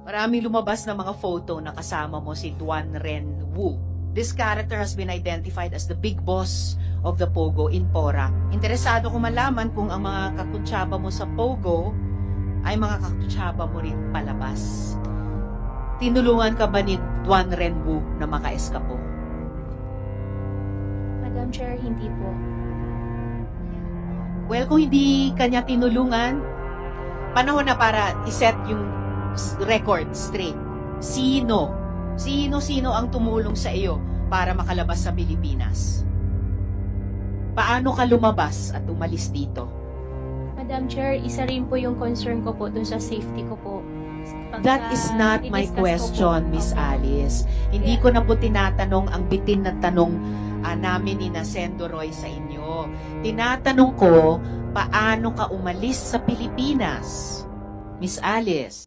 Maraming lumabas na mga photo na kasama mo si Duan Ren Wu. This character has been identified as the big boss of the Pogo in Pora. Interesado ko malaman kung ang mga kakuntsaba mo sa Pogo ay mga kakuntsaba mo rin palabas. Tinulungan ka ba ni Duan Ren Wu na maka-eskapo? Madam Chair, hindi po. Well, kung hindi kanya tinulungan, panahon na para iset yung record straight. Sino ang tumulong sa iyo para makalabas sa Pilipinas? Paano ka lumabas at umalis dito? Madam Chair, isa rin po yung concern ko po dun sa safety ko po. That is not my question, Miss Alice. Hindi ko na po tinatanong ang bitin na tanong namin ni Sendo Roy sa inyo. Tinatanong ko, paano ka umalis sa Pilipinas? Miss Alice.